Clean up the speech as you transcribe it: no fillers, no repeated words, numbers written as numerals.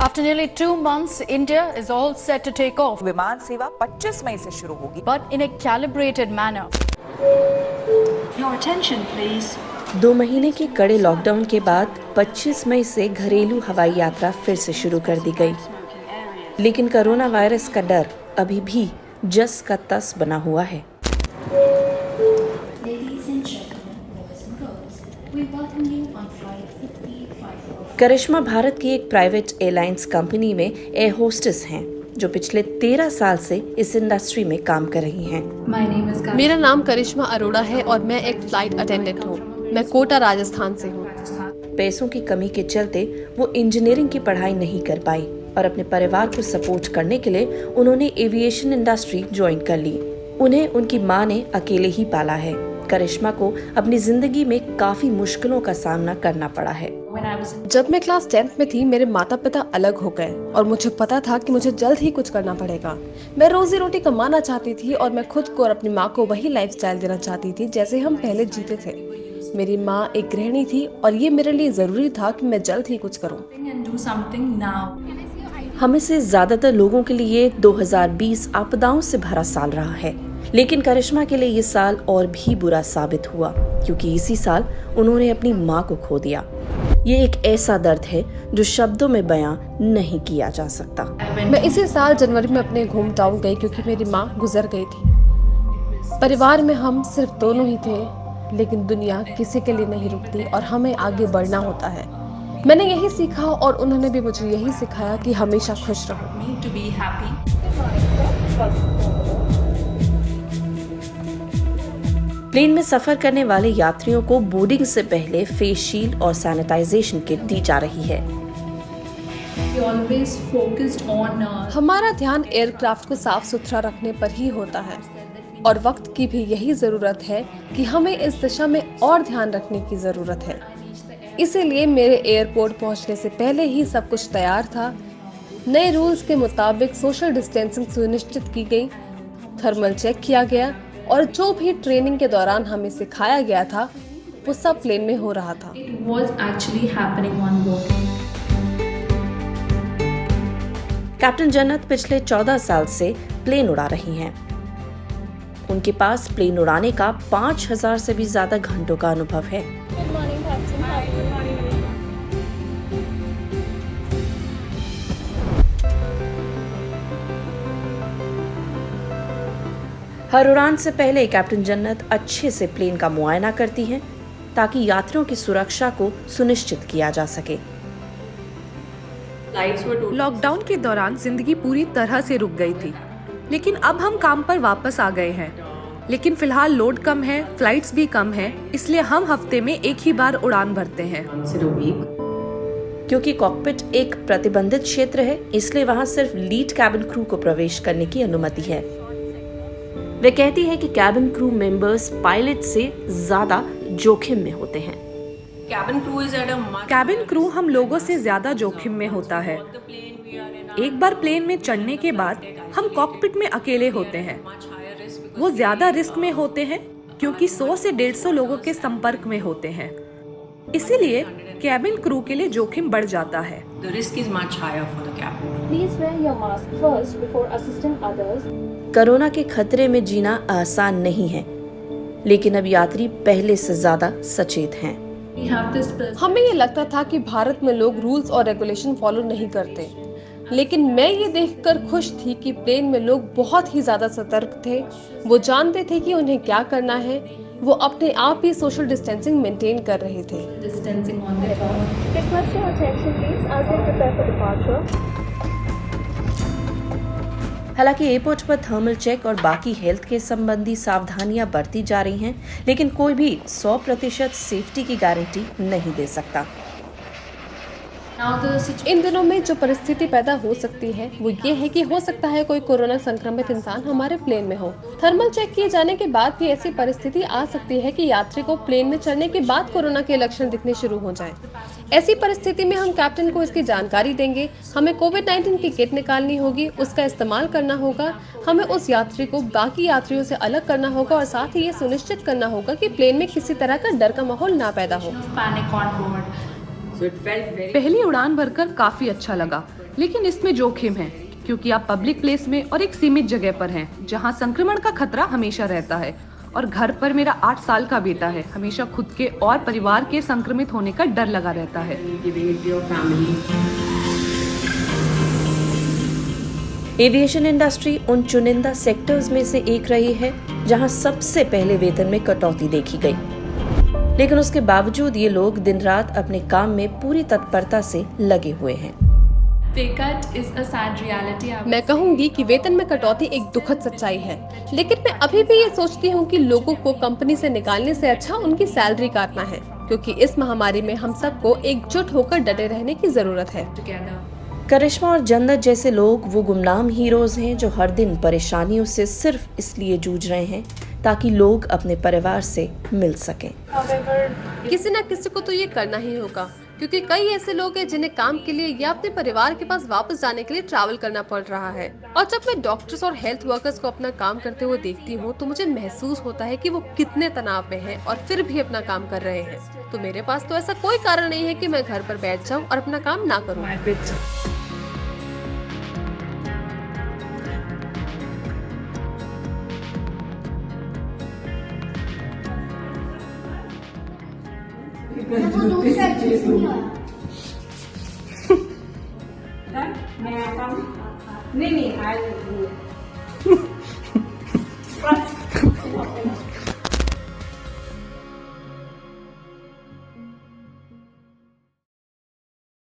After nearly 2 months, India is all set to take off, विमान सेवा 25 मई से शुरू होगी, but in a calibrated manner. Your attention, please. 2 महीने के कड़े लॉकडाउन के बाद 25 मई से घरेलू हवाई यात्रा फिर से शुरू कर दी गई, लेकिन कोरोना वायरस का डर अभी भी जस का तस बना हुआ है। करिश्मा भारत की एक प्राइवेट एयरलाइंस कंपनी में एयर होस्टेस हैं, जो पिछले 13 साल से इस इंडस्ट्री में काम कर रही हैं। मेरा नाम करिश्मा अरोड़ा है और मैं एक फ्लाइट अटेंडेंट हूँ। मैं कोटा राजस्थान से हूँ। पैसों की कमी के चलते वो इंजीनियरिंग की पढ़ाई नहीं कर पाई और अपने परिवार को सपोर्ट करने के लिए उन्होंने एविएशन इंडस्ट्री ज्वाइन कर ली। उन्हें उनकी माँ ने अकेले ही पाला है। करिश्मा को अपनी जिंदगी में काफी मुश्किलों का सामना करना पड़ा है। जब मैं क्लास 10th में थी, मेरे माता पिता अलग हो गए और मुझे पता था कि मुझे जल्द ही कुछ करना पड़ेगा। मैं रोजी रोटी कमाना चाहती थी और मैं खुद को और अपनी माँ को वही लाइफस्टाइल देना चाहती थी जैसे हम पहले जीते थे। मेरी माँ एक गृहिणी थी और ये मेरे लिए जरूरी था कि मैं जल्द ही कुछ करूँ। हमें से ज्यादातर लोगों के लिए 2020 आपदाओं से भरा साल रहा है, लेकिन करिश्मा के लिए ये साल और भी बुरा साबित हुआ, क्योंकि इसी साल उन्होंने अपनी माँ को खो दिया। ये एक ऐसा दर्द है जो शब्दों में बयां नहीं किया जा सकता। मैं इसी साल जनवरी में अपने होम टाउन गई क्योंकि मेरी माँ गुजर गई थी। परिवार में हम सिर्फ दोनों ही थे, लेकिन दुनिया किसी के लिए नहीं रुकती और हमें आगे बढ़ना होता है। मैंने यही सीखा और उन्होंने भी मुझे यही सिखाया कि हमेशा खुश रहो। प्लेन में सफर करने वाले यात्रियों को बोर्डिंग से पहले फेस शील्ड और सैनिटाइजेशन किट दी जा रही है। हमारा ध्यान एयरक्राफ्ट को साफ सुथरा रखने पर ही होता है और वक्त की भी यही जरूरत है कि हमें इस दिशा में और ध्यान रखने की जरूरत है। इसीलिए मेरे एयरपोर्ट पहुंचने से पहले ही सब कुछ तैयार था। नए रूल्स के मुताबिक सोशल डिस्टेंसिंग सुनिश्चित की गई, थर्मल चेक किया गया और जो भी ट्रेनिंग के दौरान हमें सिखाया गया था वो सब प्लेन में हो रहा था। कैप्टन जन्नत पिछले 14 साल से प्लेन उड़ा रही हैं। उनके पास प्लेन उड़ाने का 5000 से भी ज्यादा घंटों का अनुभव है। हर उड़ान से पहले कैप्टन जन्नत अच्छे से प्लेन का मुआयना करती हैं, ताकि यात्रियों की सुरक्षा को सुनिश्चित किया जा सके। लॉकडाउन के दौरान जिंदगी पूरी तरह से रुक गई थी, लेकिन अब हम काम पर वापस आ गए हैं। लेकिन फिलहाल लोड कम है, फ्लाइट्स भी कम है, इसलिए हम हफ्ते में एक ही बार उड़ान भरते हैं। क्योंकि कॉकपिट एक प्रतिबंधित क्षेत्र है, इसलिए वहां सिर्फ लीड कैबिन क्रू को प्रवेश करने की अनुमति है। वे कहती है कि कैबिन क्रू मेंबर्स पायलट से ज्यादा जोखिम में होते हैं। कैबिन क्रू हम लोगों से ज्यादा जोखिम में होता है। एक बार प्लेन में चढ़ने के बाद हम कॉकपिट में अकेले होते हैं। वो ज्यादा रिस्क में होते हैं क्योंकि 100 से 150 लोगों के संपर्क में होते हैं। इसीलिए कैबिन क्रू के लिए जोखिम बढ़ जाता है। कोरोना के खतरे में जीना आसान नहीं है, लेकिन अब यात्री पहले से ज्यादा सचेत हैं। हमें ये लगता था कि भारत में लोग रूल्स और रेगुलेशन फॉलो नहीं करते, लेकिन मैं ये देखकर खुश थी कि प्लेन में लोग बहुत ही ज्यादा सतर्क थे। वो जानते थे कि उन्हें क्या करना है। वो अपने आप ही सोशल डिस्टेंसिंग मेंटेन कर रहे थे। हालांकि एयरपोर्ट पर थर्मल चेक और बाकी हेल्थ के संबंधी सावधानियां बरती जा रही हैं, लेकिन कोई भी 100% सेफ्टी की गारंटी नहीं दे सकता। इन दिनों में जो परिस्थिति पैदा हो सकती है वो ये है कि हो सकता है कोई कोरोना संक्रमित इंसान हमारे प्लेन में हो। थर्मल चेक किए जाने के बाद भी ऐसी परिस्थिति आ सकती है कि यात्री को प्लेन में चढ़ने के बाद कोरोना के लक्षण दिखने शुरू हो जाएं। ऐसी परिस्थिति में हम कैप्टन को इसकी जानकारी देंगे। हमें कोविड-19 की किट निकालनी होगी, उसका इस्तेमाल करना होगा। हमें उस यात्री को बाकी यात्रियों से अलग करना होगा और साथ ही ये सुनिश्चित करना होगा कि प्लेन में किसी तरह का डर का माहौल ना पैदा हो। पहली उड़ान भरकर काफी अच्छा लगा, लेकिन इसमें जोखिम है क्योंकि आप पब्लिक प्लेस में और एक सीमित जगह पर हैं, जहां संक्रमण का खतरा हमेशा रहता है। और घर पर मेरा 8 साल का बेटा है, हमेशा खुद के और परिवार के संक्रमित होने का डर लगा रहता है। एविएशन इंडस्ट्री उन चुनिंदा सेक्टर्स में से एक रही है जहां सबसे पहले वेतन में कटौती देखी गई, लेकिन उसके बावजूद ये लोग दिन रात अपने काम में पूरी तत्परता से लगे हुए हैं। मैं कहूंगी कि वेतन में कटौती एक दुखद सच्चाई है, लेकिन मैं अभी भी ये सोचती हूँ कि लोगों को कंपनी से निकालने से अच्छा उनकी सैलरी काटना है, क्योंकि इस महामारी में हम सबको एकजुट होकर डटे रहने की जरूरत है। करिश्मा और जन्नत जैसे लोग वो गुमनाम हीरोज हैं जो हर दिन परेशानियों से सिर्फ इसलिए जूझ रहे हैं ताकि लोग अपने परिवार से मिल सकें। किसी न किसी को तो ये करना ही होगा, क्योंकि कई ऐसे लोग हैं जिन्हें काम के लिए या अपने परिवार के पास वापस जाने के लिए ट्रैवल करना पड़ रहा है। और जब मैं डॉक्टर्स और हेल्थ वर्कर्स को अपना काम करते हुए देखती हूँ तो मुझे महसूस होता है कि वो कितने तनाव में हैं और फिर भी अपना काम कर रहे हैं। तो मेरे पास तो ऐसा कोई कारण नहीं है कि मैं घर पर बैठ जाऊँ और अपना काम ना करूँ। नहीं